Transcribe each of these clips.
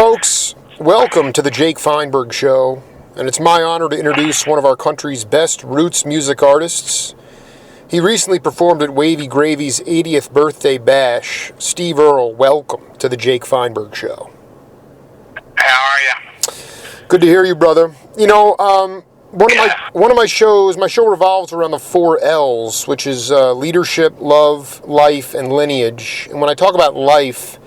Folks, welcome to the Jake Feinberg Show, and it's my honor to introduce one of our country's best roots music artists. He recently performed at Wavy Gravy's 80th birthday bash. Steve Earle, welcome to the Jake Feinberg Show. How are you? Good to hear you, brother. You know, one of my shows, my show revolves around the 4 L's, which is leadership, love, life, and lineage. And when I talk about life,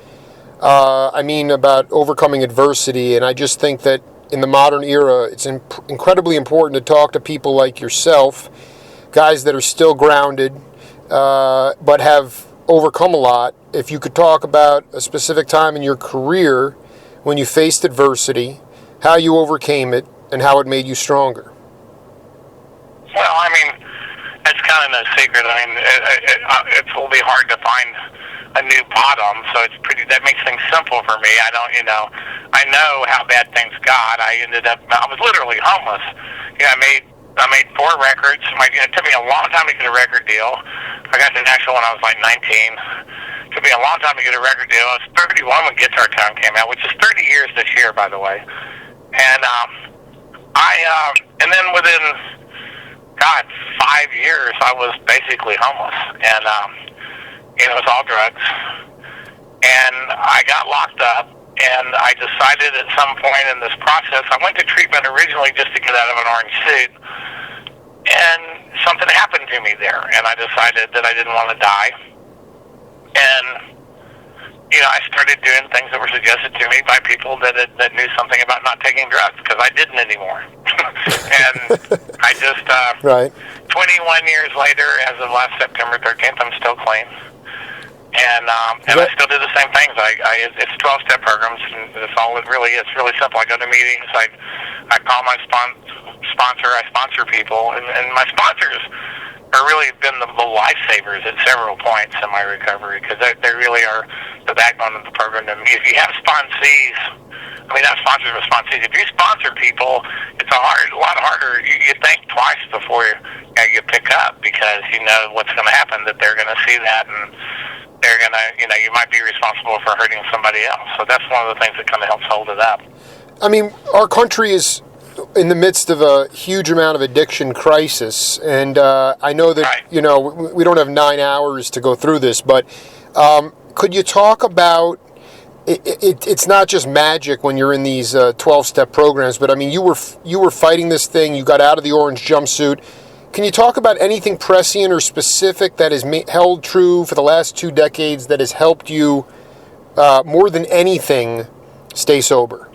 I mean about overcoming adversity, and I just think that in the modern era, it's incredibly important to talk to people like yourself, guys that are still grounded, but have overcome a lot. If you could talk about a specific time in your career when you faced adversity, how you overcame it, and how it made you stronger. Well, I mean, it's kind of no secret. I mean, it will be hard to find a new bottom, so that makes things simple for me. I know how bad things got. I was literally homeless. You know, I made 4 records. It took me a long time to get a record deal. I got the national when I was like 19. It took me a long time to get a record deal. I was 31 when Guitar Town came out, which is 30 years this year, by the way. And and then within 5 years, I was basically homeless, and it was all drugs. And I got locked up, and I decided at some point in this process, I went to treatment originally just to get out of an orange suit, and something happened to me there, and I decided that I didn't want to die. And I started doing things that were suggested to me by people that knew something about not taking drugs, because I didn't anymore. And I just, right. 21 years later, as of last September 13th, I'm still clean. And I still do the same things. It's 12-step programs, and that's all it really is. It's really simple. I go to meetings. I call my sponsor. I sponsor people, and my sponsors are really been the lifesavers at several points in my recovery, because they really are the backbone of the program to me. If you have sponsees, not sponsors, but sponsees. If you sponsor people, it's a lot harder. You think twice before you pick up, because you know what's going to happen, that they're going to see that, and they're going to, you might be responsible for hurting somebody else. So that's one of the things that kind of helps hold it up. I mean, our country is in the midst of a huge amount of addiction crisis, and I know that, right, we don't have 9 hours to go through this, but could you talk about, it's not just magic when you're in these 12-step programs, but I mean, you were fighting this thing, you got out of the orange jumpsuit. Can you talk about anything prescient or specific that has held true for the last 2 decades that has helped you, more than anything, stay sober?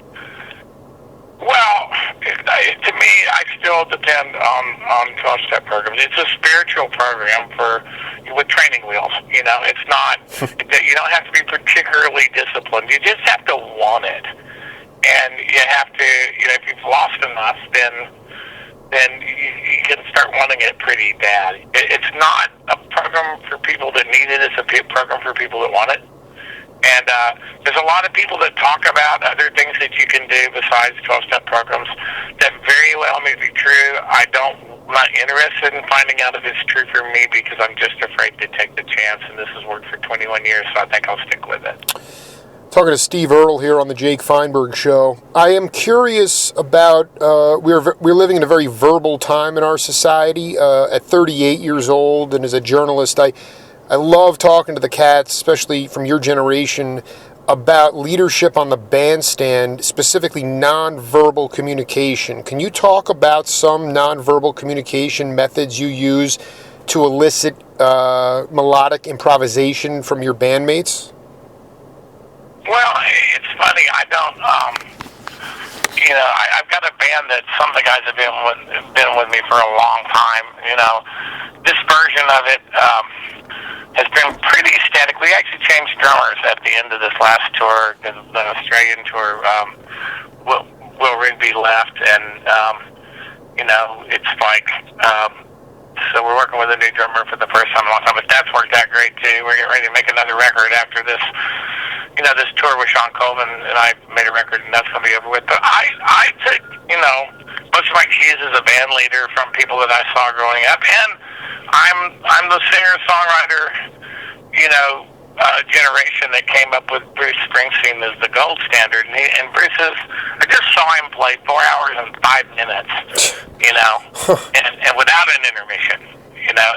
Well, to me, I still depend on 12-step programs. It's a spiritual program with training wheels. It's not, you don't have to be particularly disciplined. You just have to want it. And you have to, if you've lost enough, then you can start wanting it pretty bad. It's not a program for people that need it. It's a program for people that want it. And there's a lot of people that talk about other things that you can do besides 12-step programs that very well may be true. I'm not interested in finding out if it's true for me, because I'm just afraid to take the chance, and this has worked for 21 years, so I think I'll stick with it. Talking to Steve Earle here on the Jake Feinberg Show. I am curious about, we're living in a very verbal time in our society. At 38 years old, and as a journalist, I love talking to the cats, especially from your generation, about leadership on the bandstand, specifically nonverbal communication. Can you talk about some nonverbal communication methods you use to elicit melodic improvisation from your bandmates? Well, it's funny. I don't, I've got a band that some of the guys have been with me for a long time. This version of it has been pretty static. We actually changed drummers at the end of this last tour, the Australian tour. Will Rigby left, and it's like, so we're working with a new drummer for the first time in a long time, but that's worked out great too. We're getting ready to make another record after this. This tour with Cobham, and I made a record, and that's going to be over with. But I took, most of my cues as a band leader from people that I saw growing up, and I'm the singer-songwriter, generation that came up with Bruce Springsteen as the gold standard. And Bruce I just saw him play 4 hours and 5 minutes, you know, and without an intermission, you know,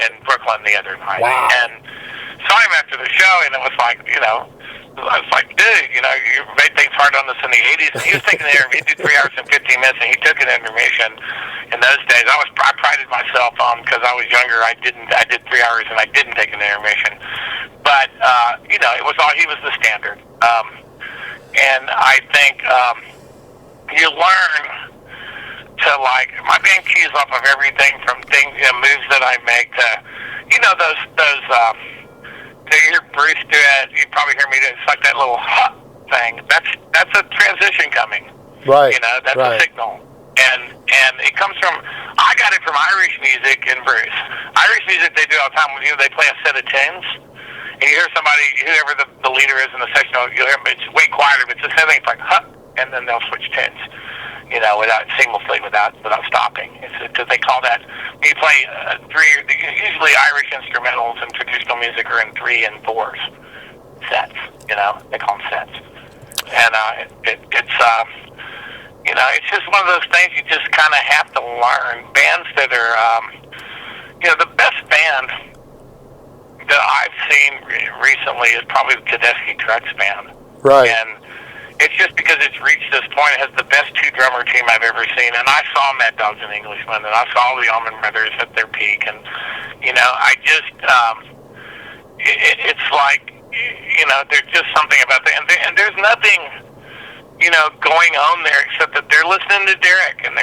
in Brooklyn the other night. Wow. And saw him after the show, and it was like, you know, I was like, dude, you know, you made things hard on us in the 80s. And he was taking an intermission. He did 3 hours and 15 minutes, and he took an intermission. In those days, I prided myself on, because I was younger, I did 3 hours and I didn't take an intermission. But, you know, he was the standard. And I think you learn to, like, my band keys off of everything from things, you know, moves that I make to, you know, those you hear Bruce do it, you probably hear me do it, it's like that little huh thing. That's a transition coming. Right. You know, that's a signal. And it comes from, I got it from Irish music and Bruce. Irish music they do all the time, you know, they play a set of tunes, and you hear somebody, whoever the leader is in the section, you'll hear them, it's way quieter, but it's the same thing, it's like huh, and then they'll switch tunes, you know, seamlessly, without stopping. Because they call that, you play usually Irish instrumentals and traditional music are in 3 and 4 sets, you know, they call them sets. And it's you know, it's just one of those things you just kind of have to learn. Bands that are, you know, the best band that I've seen recently is probably the Tedeschi Trucks band. Right. And it's just because it's reached this point. It has the best 2-drummer team I've ever seen. And I saw Mad Dogs and Englishmen, and I saw the Allman Brothers at their peak. And, you know, I just, it's like, you know, there's just something about that. And there's nothing, you know, going on there except that they're listening to Derek, and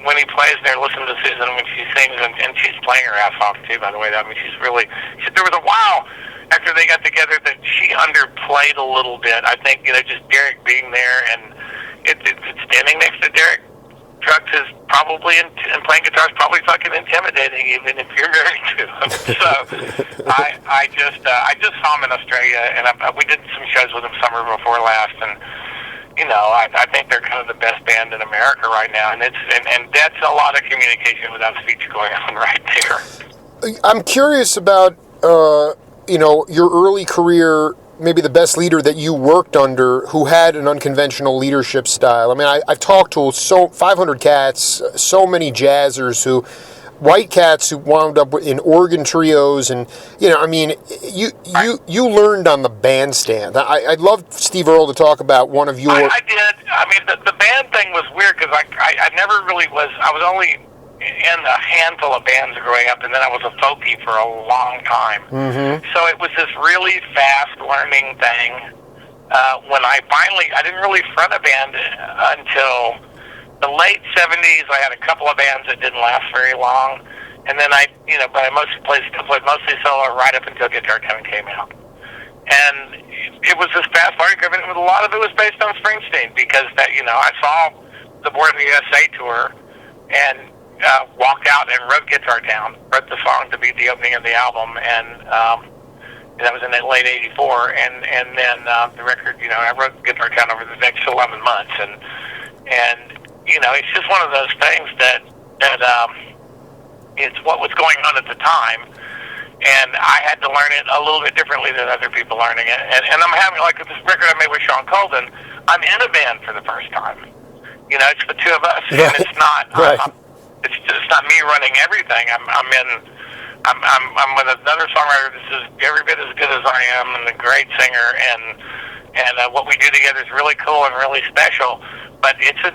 when he plays, they're listening to Susan when she sings, and she's playing her ass off too, by the way. I mean, there was a while after they got together that she underplayed a little bit. I think, you know, just Derek being there, and it's standing next to Derek Trucks is probably, and playing guitar is probably fucking intimidating, even if you're married to him. So I just saw him in Australia, and we did some shows with him summer before last, and you know, I think they're kind of the best band in America right now, and that's a lot of communication without speech going on right there. I'm curious about, you know, your early career, maybe the best leader that you worked under who had an unconventional leadership style. I mean, I've talked to 500 cats, so many jazzers white cats who wound up in organ trios, and you know, I mean, you learned on the bandstand. I'd love Steve Earle to talk about one of your. I did. I mean, the band thing was weird because I never really was. I was only in a handful of bands growing up, and then I was a folkie for a long time. Mm-hmm. So it was this really fast learning thing. When I didn't really front a band until the late 70s. I had a couple of bands that didn't last very long, and then but I mostly played solo right up until Guitar Tone came out. And it was this fast learning curve, and a lot of it was based on Springsteen, because I saw the Born in the USA tour and walked out and wrote Guitar Town, wrote the song to be the opening of the album, and that was in late '84, and then the record, I wrote Guitar Town over the next 11 months, and it's just one of those things that it's what was going on at the time, and I had to learn it a little bit differently than other people learning it. And I'm having, like this record I made with Sean Colvin, I'm in a band for the first time. It's the two of us, and it's not it's just not me running everything. I'm with another songwriter that's every bit as good as I am, and a great singer, and what we do together is really cool and really special. But it's a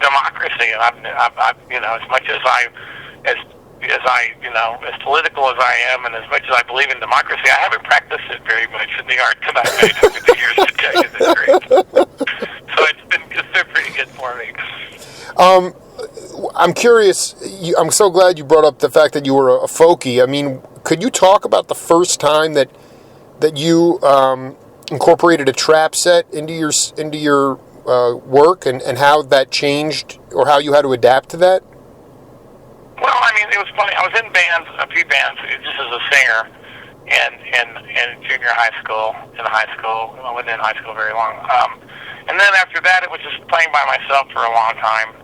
democracy, and as much as as political as I am, and as much as I believe in democracy, I haven't practiced it very much in the art that I've made over the years, to tell you the truth. So it's been pretty good for me. I'm curious. I'm so glad you brought up the fact that you were a folkie. I mean, could you talk about the first time that you incorporated a trap set into your work, and how that changed, or how you had to adapt to that? Well, I mean, it was funny. I was in a few bands, just as a singer, in junior high school, in high school. I wasn't in high school very long. And then after that, it was just playing by myself for a long time.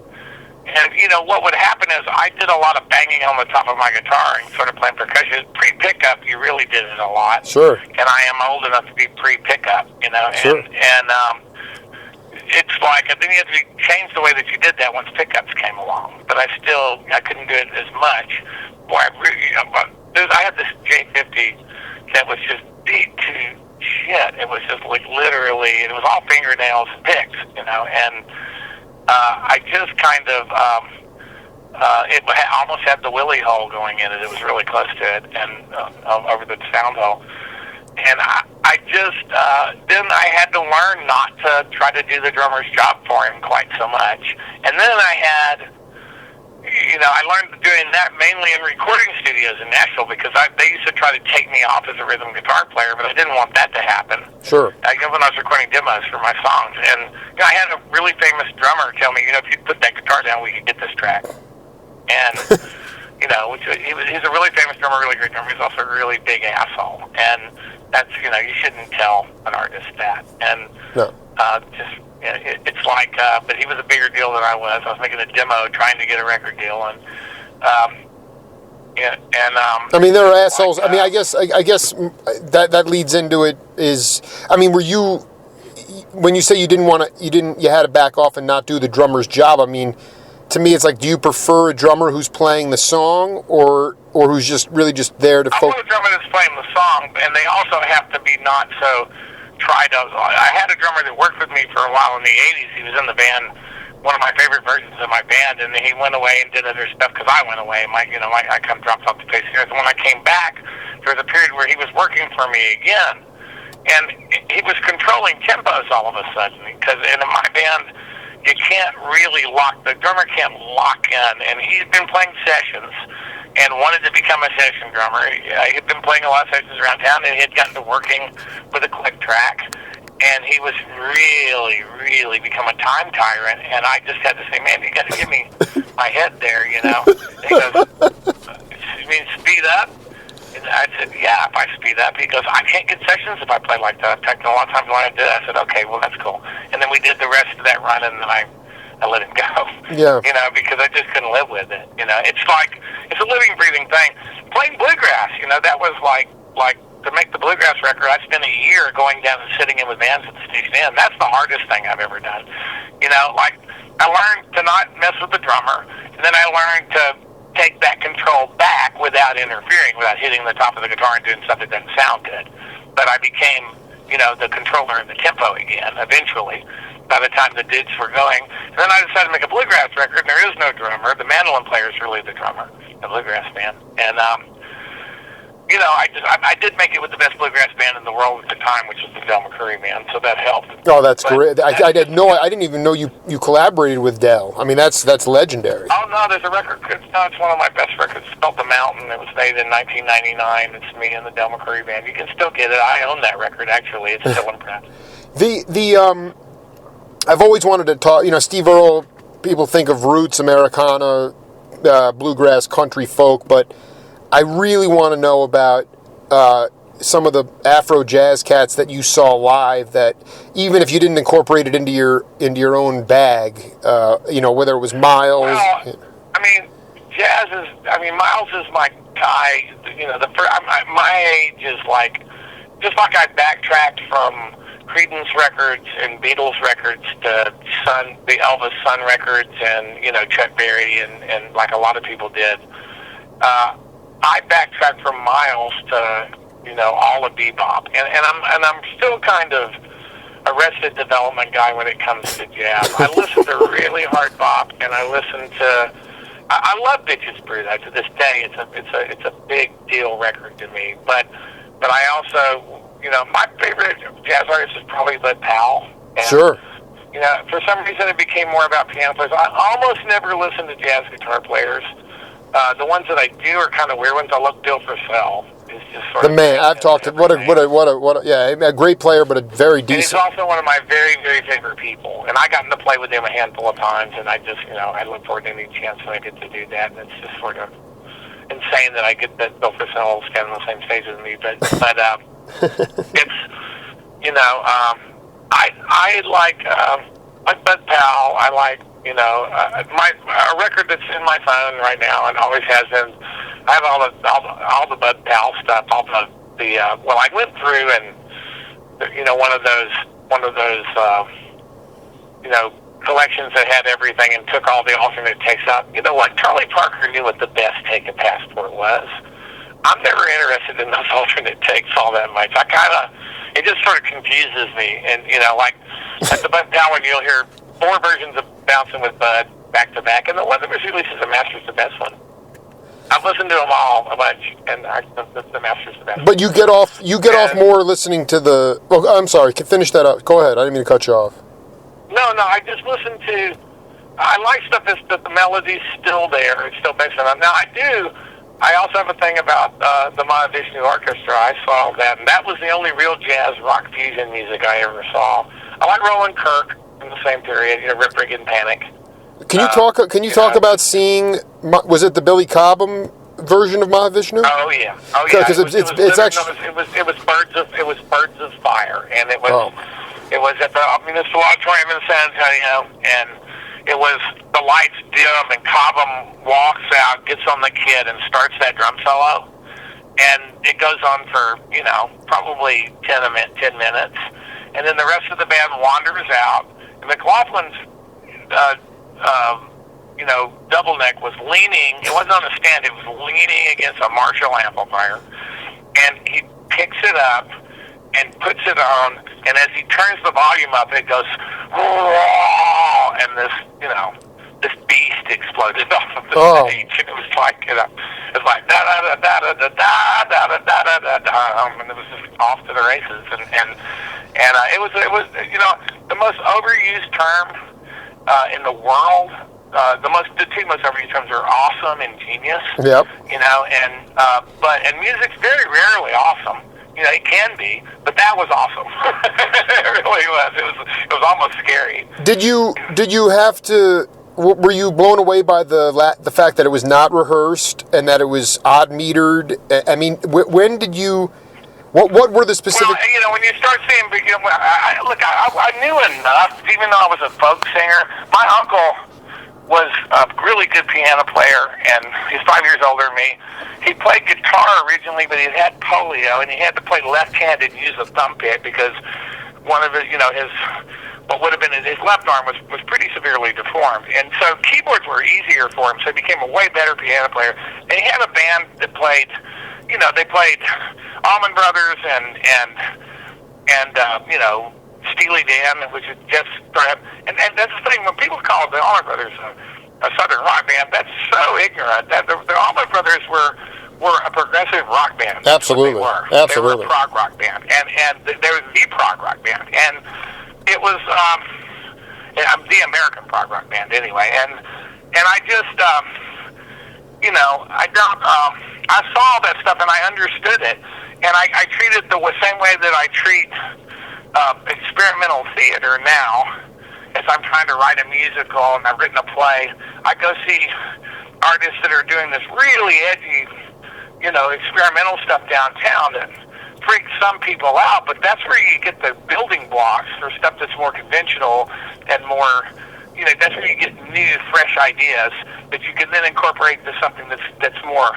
And, you know, what would happen is I did a lot of banging on the top of my guitar and sort of playing percussion. Pre-pickup, you really did it a lot. Sure. And I am old enough to be pre-pickup, you know. Sure. And it's like, and then you have to change the way that you did that once pickups came along. But I couldn't do it as much. Boy, I had this J50 that was just beat to shit. It was just like literally, it was all fingernails and picks, you know, and I just kind of, almost had the willy hole going in it. It was really close to it, and over the sound hole. And I just, then I had to learn not to try to do the drummer's job for him quite so much. And then I had, you know, I learned doing that mainly in recording studios in Nashville because they used to try to take me off as a rhythm guitar player, but I didn't want that to happen. Sure. When I was recording demos for my songs. And you know, I had a really famous drummer tell me, you know, if you put that guitar down, we could get this track. And, you know, he's a really famous drummer, really great drummer. He's also a really big asshole. And that's, you know, you shouldn't tell an artist that. And no. It's like, but he was a bigger deal than I was. I was making a demo, trying to get a record deal, and I mean, there are assholes. Like, I mean, I guess that leads into it. Is, I mean, were you, when you say you had to back off and not do the drummer's job? I mean, to me, it's like, do you prefer a drummer who's playing the song, or who's just really just there to focus? I want a drummer that's playing the song, and they also have to be not so. I had a drummer that worked with me for a while in the 80s. He was in the band, one of my favorite versions of my band, and he went away and did other stuff because I went away. I kind of dropped off the face of the earth. And when I came back, there was a period where he was working for me again, and he was controlling tempos all of a sudden, because in my band, you can't really the drummer can't lock in, and he's been playing sessions and wanted to become a session drummer. He had been playing a lot of sessions around town, and he had gotten to working with a click track, and he was really, really become a time tyrant, and I just had to say, man, you got to give me my head there, you know. And he goes, you mean speed up? And I said, yeah, if I speed up. He goes, I can't get sessions if I play like that. Techno, a lot of times when I did it, I said, okay, well, that's cool. And then we did the rest of that run, and then I let him go. Yeah. You know, because I just couldn't live with it. You know, it's like, it's a living, breathing thing. Playing bluegrass, you know, that was like to make the bluegrass record, I spent a year going down and sitting in with bands at the Station Inn. That's the hardest thing I've ever done. You know, like, I learned to not mess with the drummer, and then I learned to take that control back without interfering, without hitting the top of the guitar and doing stuff that doesn't sound good. But I became, you know, the controller of the tempo again, eventually, by the time the dudes were going. And then I decided to make a bluegrass record, and there is no drummer. The mandolin player is really the drummer, the bluegrass band. And, you know, I did make it with the best bluegrass band in the world at the time, which was the Del McCoury band, so that helped. Oh, that's great. I didn't even know you collaborated with Del. I mean, that's legendary. Oh, no, there's a record. It's one of my best records. It's called The Mountain. It was made in 1999. It's me and the Del McCoury band. You can still get it. I own that record, actually. It's still in print. I've always wanted to talk, you know, Steve Earle, people think of roots, Americana, bluegrass, country, folk, but I really want to know about some of the Afro jazz cats that you saw live that, even if you didn't incorporate it into your own bag, you know, whether it was Miles. Well, I mean, Miles is my guy. You know, my age is like, just like I backtracked from Creedence records and Beatles records to the Elvis Sun records and, you know, Chuck Berry and like a lot of people did. I backtracked from Miles to, you know, all of bebop, and I'm still kind of Arrested Development guy when it comes to jazz. I listen to really hard bop, and I listen to. I love Bitches Brew. To this day, it's a big deal record to me. But I also, you know, my favorite jazz artist is probably Bud Powell. And, sure. You know, for some reason it became more about piano players. I almost never listen to jazz guitar players. The ones that I do are kind of weird ones. I love Bill Purcell. He's just sort the man. I've talked to what a yeah, a great player, but a very decent. And he's also one of my very, very favorite people. And I gotten to play with him a handful of times, and I just, you know, I look forward to any chance that I get to do that. And it's just sort of insane that I get that Bill Purcell is kind of on the same stage as me. But it's, you know, I like Bud Powell. I like, You know, a record that's in my phone right now and always has been. I have all the Bud Powell stuff, all the well, I went through and you know one of those you know collections that had everything and took all the alternate takes out. You know what? Charlie Parker knew what the best take a passport was. I'm never interested in those alternate takes all that much. It just sort of confuses me. And you know, like at the Bud Powell, you'll hear 4 versions of Bouncing with Bud back to back, and the one that was released as a master's the best one. I've listened to them all a bunch, and the master's the best. But you get off more listening to the. Oh, I'm sorry. Finish that up. Go ahead. I didn't mean to cut you off. No. I just listen to. I like stuff that the melody's still there. It's still based on. Now I also have a thing about the Mahavishnu Orchestra. I saw that, and that was the only real jazz rock fusion music I ever saw. I like Roland Kirk in the same period. You know, Rip Rig and Panic. Can you talk about seeing? Was it the Billy Cobham version of Mahavishnu? Oh yeah. Because it's actually it was Birds of Fire, and it was at the Municipal Auditorium in San Antonio, and it was the lights dim, and Cobham walks out, gets on the kid, and starts that drum solo, and it goes on for probably 10 minutes, and then the rest of the band wanders out, and McLaughlin's double neck was leaning. It wasn't on a stand. It was leaning against a Marshall amplifier, and he picks it up and puts it on. And as he turns the volume up, it goes, and this beast exploded off of the stage. And it was like, it's like da da da da da da da da da da da, and it was just off to the races. And it was the most overused term in the world. The 2 most overused terms are awesome and genius. Yep. But music's very rarely awesome. It can be, but that was awesome. It really was. It was almost scary. Did you have to? Were you blown away by the fact that it was not rehearsed and that it was odd metered? I mean, when did you? What were the specific? Well, when you start seeing, I knew enough. Even though I was a folk singer, my uncle was a really good piano player, and he's 5 years older than me. He played guitar originally, but he had polio, and he had to play left-handed and use a thumb pick because one of his, what would have been his left arm was pretty severely deformed. And so keyboards were easier for him, so he became a way better piano player. And he had a band that played, they played Allman Brothers and Steely Dan, which is just and that's the thing, when people call the Allman Brothers a Southern rock band, that's so ignorant. That the Allman Brothers were a progressive rock band. Absolutely. They were a prog rock band, and they were the prog rock band, and it was the American prog rock band anyway. And I just I saw all that stuff and I understood it, and I treated it the same way that I treat experimental theater now. As I'm trying to write a musical and I've written a play, I go see artists that are doing this really edgy, experimental stuff downtown that freaks some people out, but that's where you get the building blocks for stuff that's more conventional and more, that's where you get new, fresh ideas that you can then incorporate to something that's more,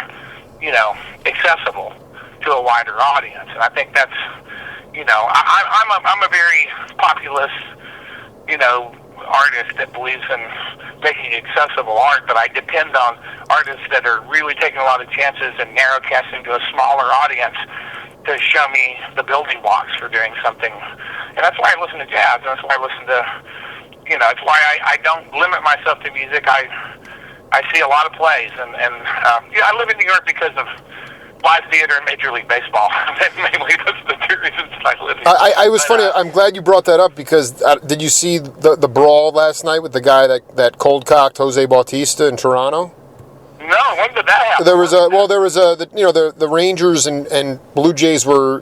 accessible to a wider audience. And I think that's, I'm a very populist, artist that believes in making accessible art, but I depend on artists that are really taking a lot of chances and narrowcasting to a smaller audience to show me the building blocks for doing something. And that's why I listen to jazz, and that's why I listen to, it's why I don't limit myself to music. I see a lot of plays, and I live in New York because of live theater and Major League Baseball. Mainly those are the 2 reasons I live here. I was funny. I'm glad you brought that up because did you see the brawl last night with the guy that cold-cocked Jose Bautista in Toronto? No, when did that happen? There was the Rangers and Blue Jays were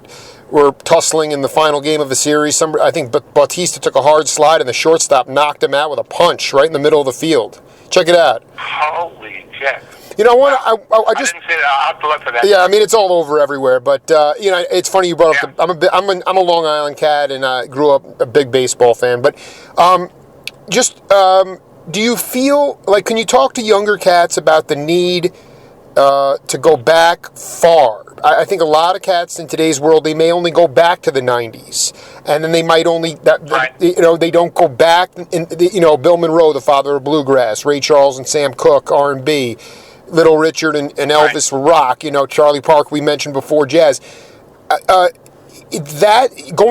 tussling in the final game of a series. I think Bautista took a hard slide and the shortstop knocked him out with a punch right in the middle of the field. Check it out. Holy shit. I didn't see that. I'll have to look for that. Yeah, I mean, it's all over everywhere. But, it's funny you brought up I'm a Long Island cat, and I grew up a big baseball fan. But do you feel like, can you talk to younger cats about the need to go back far? I think a lot of cats in today's world, they may only go back to the 90s, and then they might only, they don't go back. Bill Monroe, the father of bluegrass, Ray Charles and Sam Cooke, R&B, Little Richard and Elvis rock, Charlie Parker we mentioned before, jazz.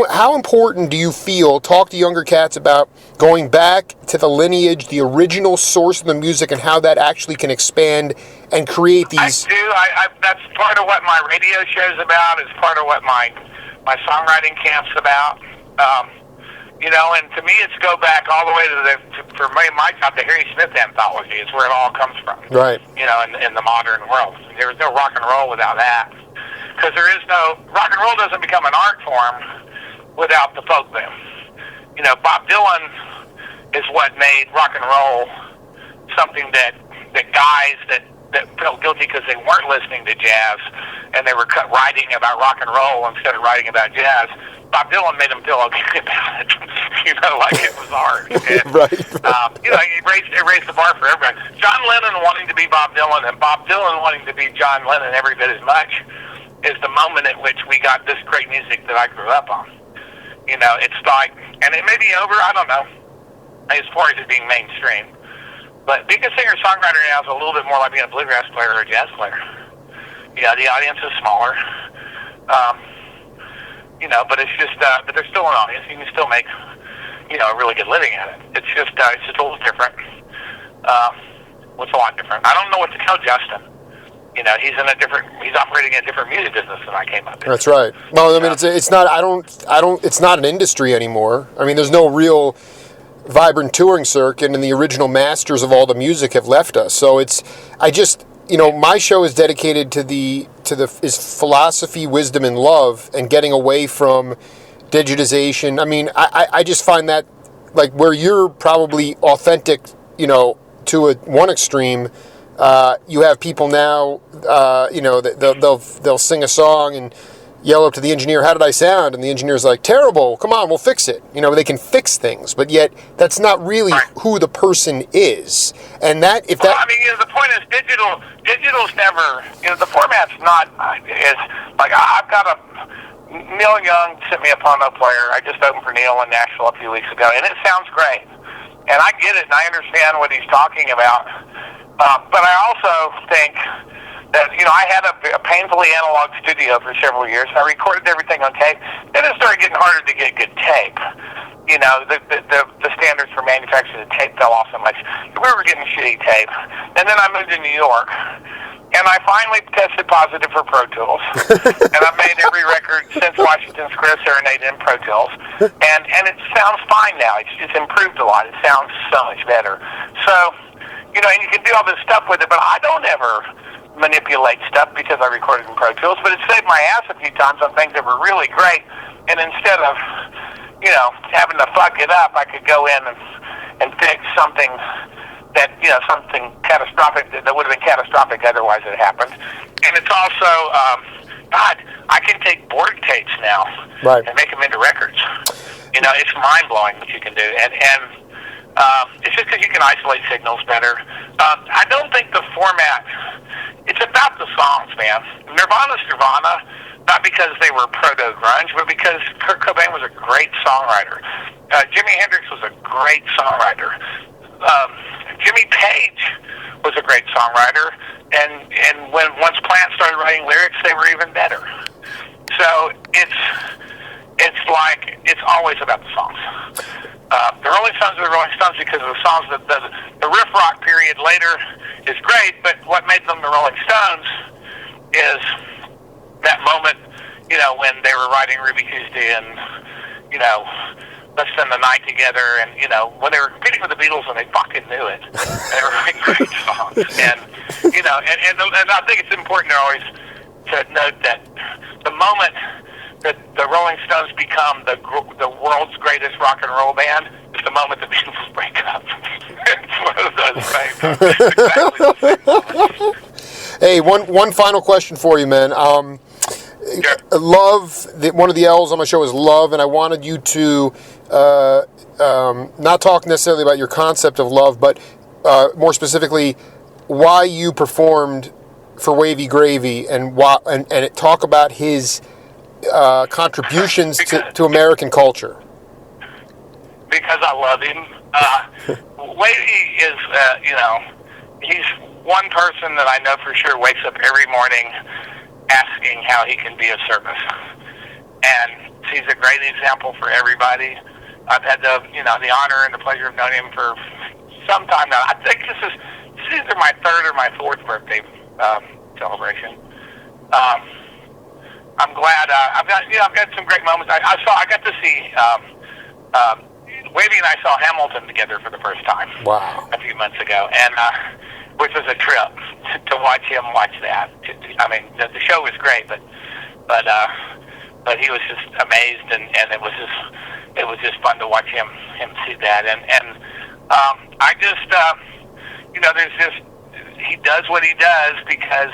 How important do you feel, talk to younger cats about going back to the lineage, the original source of the music, and how that actually can expand and create these... I do. That's part of what my radio show's about. It's part of what my songwriting camp's about. And to me, it's go back all the way for me, my job, the Harry Smith anthology is where it all comes from. Right. In the modern world. There was no rock and roll without that. Because there is no... Rock and roll doesn't become an art form without the folk boom. Bob Dylan is what made rock and roll something that guys that felt guilty because they weren't listening to jazz and they were writing about rock and roll instead of writing about jazz. Bob Dylan made them feel okay about it, like it was art. And, right. It raised the bar for everybody. John Lennon wanting to be Bob Dylan and Bob Dylan wanting to be John Lennon every bit as much is the moment at which we got this great music that I grew up on. It's like, and it may be over, I don't know, as far as it being mainstream. But being a singer-songwriter now is a little bit more like being a bluegrass player or a jazz player. The audience is smaller. But it's just, but there's still an audience. You can still make, a really good living at it. It's just a little different. What's a lot different? I don't know what to tell Justin. He's operating in a different music business than I came up in. That's right. Well, I mean, it's not, it's not an industry anymore. I mean, there's no real vibrant touring circuit, and the original masters of all the music have left us. So my show is dedicated to is philosophy, wisdom, and love, and getting away from digitization. I mean, I just find that, like, where you're probably authentic, to one extreme, you have people now, they'll sing a song and yell up to the engineer, "How did I sound?" And the engineer's like, "Terrible, come on, we'll fix it." They can fix things, but yet that's not really who the person is. And the point is digital's never, the format's not, is, like, I've got Neil Young sent me a Pono player. I just opened for Neil in Nashville a few weeks ago, and it sounds great. And I get it, and I understand what he's talking about. But I also think that, I had a painfully analog studio for several years. I recorded everything on tape. Then it started getting harder to get good tape. The standards for manufacturing the tape fell off so much. We were getting shitty tape. And then I moved to New York. And I finally tested positive for Pro Tools. And I've made every record since Washington Square Serenade in Pro Tools. And it sounds fine now. It's improved a lot. It sounds so much better. So, and you can do all this stuff with it, but I don't ever manipulate stuff because I recorded in Pro Tools, but it saved my ass a few times on things that were really great, and instead of, having to fuck it up, I could go in and fix something that, something catastrophic that would have been catastrophic otherwise it happened. And it's also, I can take board tapes now and make them into records. It's mind-blowing what you can do, and it's just because you can isolate signals better. I don't think the format, it's about the songs, man. Nirvana's Nirvana, not because they were proto-grunge, but because Kurt Cobain was a great songwriter. Jimi Hendrix was a great songwriter. Jimmy Page was a great songwriter, and once Plant started writing lyrics, they were even better. So it's like, it's always about the songs. The Rolling Stones are the Rolling Stones because of the songs. The riff rock period later is great, but what made them the Rolling Stones is that moment, when they were writing Ruby Tuesday and, Let's Spend the Night Together, and, when they were competing with the Beatles and they fucking knew it. They were writing great songs. And, and I think it's important to always to note that the moment that the Rolling Stones become the world's greatest rock and roll band is the moment the Beatles break up. It's one of those things. Exactly the same moment. Hey, one final question for you, man. Love. One of the L's on my show is love, and I wanted you to not talk necessarily about your concept of love, but more specifically, why you performed for Wavy Gravy, and talk about his contributions to American culture. Because I love him. Wavy is, he's one person that I know for sure wakes up every morning asking how he can be of service. And he's a great example for everybody. I've had the honor and the pleasure of knowing him for some time now. I think this is either my third or my fourth birthday celebration. I'm glad I've got some great moments. I got to see Wavy and I saw Hamilton together for the first time. Wow. A few months ago, and which was a trip to watch him watch that. I mean, the show was great, but he was just amazed, and it was just fun to watch him see that, and I just there's just, he does what he does because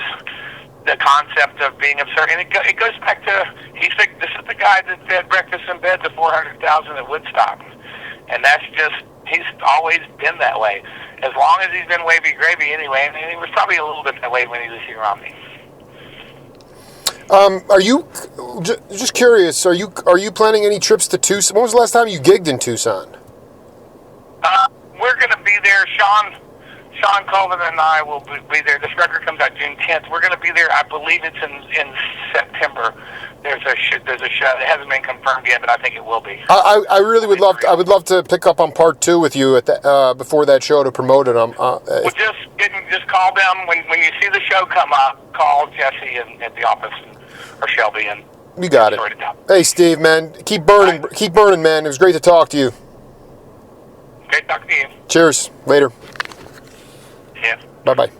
the concept of being absurd, and it goes back to this is the guy that fed breakfast in bed to 400,000 at Woodstock. And that's just, he's always been that way. As long as he's been Wavy Gravy anyway, and he was probably a little bit that way when he was here on me. Are you, just curious, are you planning any trips to Tucson? When was the last time you gigged in Tucson? We're going to be there. Sean Cobham and I will be there. This record comes out June 10th. We're going to be there. I believe it's in September. There's a show. It hasn't been confirmed yet, but I think it will be. I really would love. I would love to pick up on part 2 with you at before that show to promote it. Well, just call them when you see the show come up. Call Jesse at the office or Shelby, and you got it. Sort it out. Hey, Steve, man, keep burning, man. It was great to talk to you. Great talking to you. Cheers. Later. Yeah. Bye-bye.